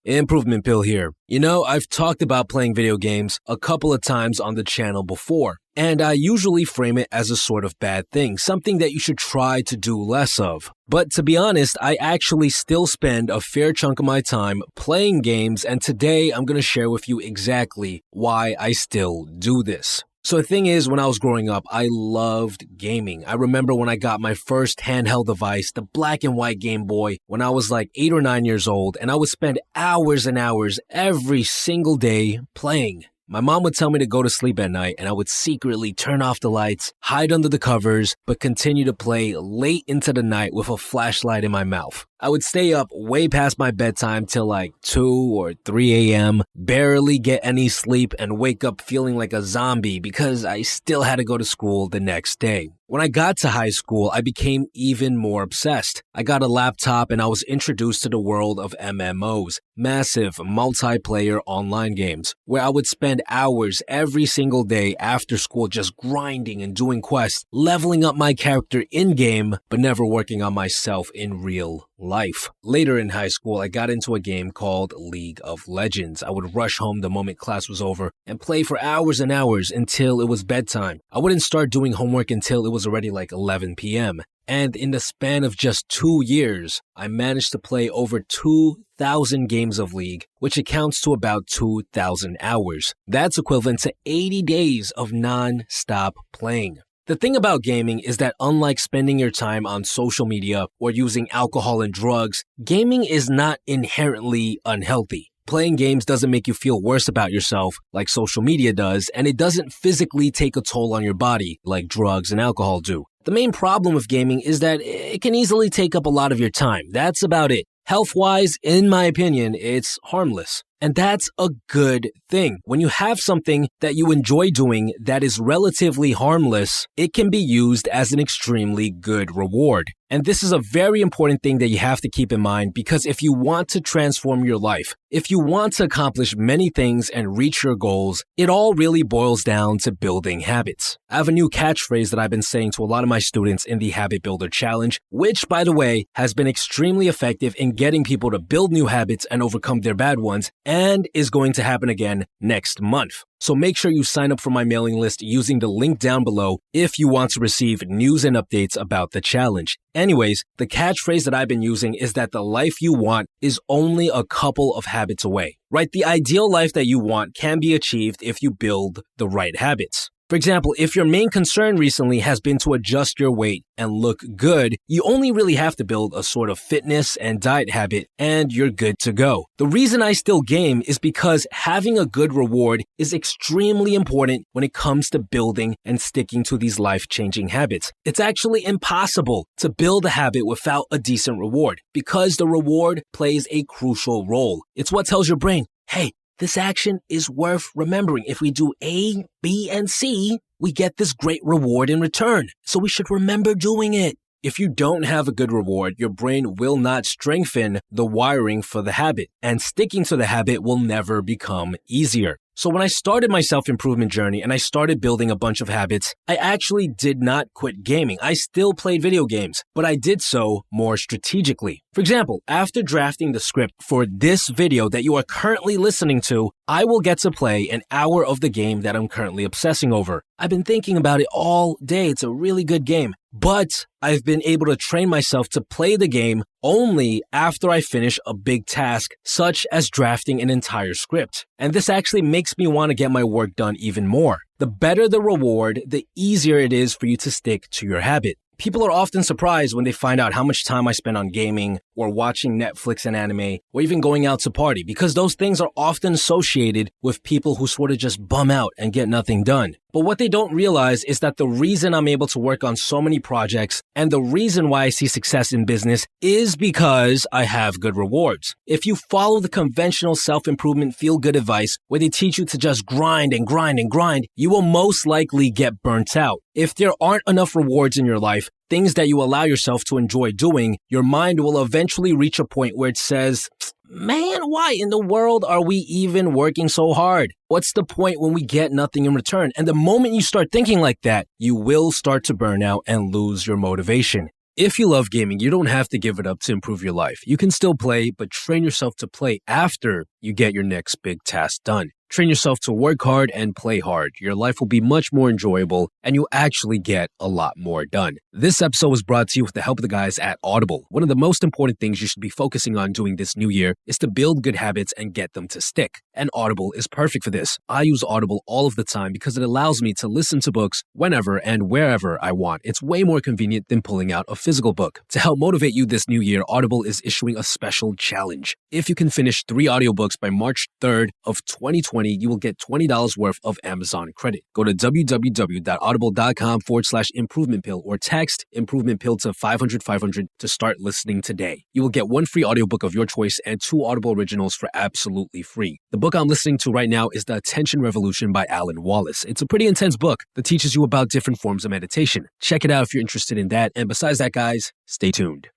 Improvement Pill here. You know, I've talked about playing video games a couple of times on the channel before, and I usually frame it as a sort of bad thing, something that you should try to do less of. But to be honest, I actually still spend a fair chunk of my time playing games, and today I'm going to share with you exactly why I still do this. So the thing is, when I was growing up, I loved gaming. I remember when I got my first handheld device, the black and white Game Boy, when I was like 8 or 9 years old, and I would spend hours and hours every single day playing. My mom would tell me to go to sleep at night, and I would secretly turn off the lights, hide under the covers, but continue to play late into the night with a flashlight in my mouth. I would stay up way past my bedtime till like 2 or 3 a.m., barely get any sleep, and wake up feeling like a zombie because I still had to go to school the next day. When I got to high school, I became even more obsessed. I got a laptop and I was introduced to the world of MMOs, massive multiplayer online games, where I would spend hours every single day after school just grinding and doing quests, leveling up my character in-game, but never working on myself in real life. Later in high school, I got into a game called League of Legends. I would rush home the moment class was over and play for hours and hours until it was bedtime. I wouldn't start doing homework until it was already like 11 p.m. And in the span of just 2 years, I managed to play over 2,000 games of League, which accounts to about 2,000 hours. That's equivalent to 80 days of non-stop playing. The thing about gaming is that unlike spending your time on social media or using alcohol and drugs, gaming is not inherently unhealthy. Playing games doesn't make you feel worse about yourself like social media does, and it doesn't physically take a toll on your body like drugs and alcohol do. The main problem with gaming is that it can easily take up a lot of your time. That's about it. Health-wise, in my opinion, it's harmless. And that's a good thing. When you have something that you enjoy doing that is relatively harmless, it can be used as an extremely good reward. And this is a very important thing that you have to keep in mind, because if you want to transform your life, if you want to accomplish many things and reach your goals, it all really boils down to building habits. I have a new catchphrase that I've been saying to a lot of my students in the Habit Builder Challenge, which, by the way, has been extremely effective in getting people to build new habits and overcome their bad ones, and is going to happen again next month. So make sure you sign up for my mailing list using the link down below if you want to receive news and updates about the challenge. Anyways, the catchphrase that I've been using is that the life you want is only a couple of habits away. Right? The ideal life that you want can be achieved if you build the right habits. For example, if your main concern recently has been to adjust your weight and look good, you only really have to build a sort of fitness and diet habit and you're good to go. The reason I still game is because having a good reward is extremely important when it comes to building and sticking to these life-changing habits. It's actually impossible to build a habit without a decent reward because the reward plays a crucial role. It's what tells your brain, hey, this action is worth remembering. If we do A, B, and C, we get this great reward in return. So we should remember doing it. If you don't have a good reward, your brain will not strengthen the wiring for the habit, and sticking to the habit will never become easier. So when I started my self-improvement journey and I started building a bunch of habits, I actually did not quit gaming. I still played video games, but I did so more strategically. For example, after drafting the script for this video that you are currently listening to, I will get to play an hour of the game that I'm currently obsessing over. I've been thinking about it all day. It's a really good game, but I've been able to train myself to play the game only after I finish a big task, such as drafting an entire script. And this actually makes me want to get my work done even more. The better the reward, the easier it is for you to stick to your habit. People are often surprised when they find out how much time I spend on gaming or watching Netflix and anime or even going out to party, because those things are often associated with people who sort of just bum out and get nothing done. But what they don't realize is that the reason I'm able to work on so many projects and the reason why I see success in business is because I have good rewards. If you follow the conventional self-improvement feel-good advice where they teach you to just grind and grind and grind, you will most likely get burnt out. If there aren't enough rewards in your life, things that you allow yourself to enjoy doing, your mind will eventually reach a point where it says, man, why in the world are we even working so hard? What's the point when we get nothing in return? And the moment you start thinking like that, you will start to burn out and lose your motivation. If you love gaming, you don't have to give it up to improve your life. You can still play, but train yourself to play after you get your next big task done. Train yourself to work hard and play hard. Your life will be much more enjoyable, and you'll actually get a lot more done. This episode was brought to you with the help of the guys at Audible. One of the most important things you should be focusing on doing this new year is to build good habits and get them to stick. And Audible is perfect for this. I use Audible all of the time because it allows me to listen to books whenever and wherever I want. It's way more convenient than pulling out a physical book. To help motivate you this new year, Audible is issuing a special challenge. If you can finish 3 audiobooks by March 3rd of 2020, you will get $20 worth of Amazon credit. Go to www.audible.com/improvement pill or text improvement pill to 500-500 to start listening today. You will get 1 free audiobook of your choice and 2 Audible originals for absolutely free. The book I'm listening to right now is The Attention Revolution by Alan Wallace. It's a pretty intense book that teaches you about different forms of meditation. Check it out if you're interested in that. And besides that, guys, stay tuned.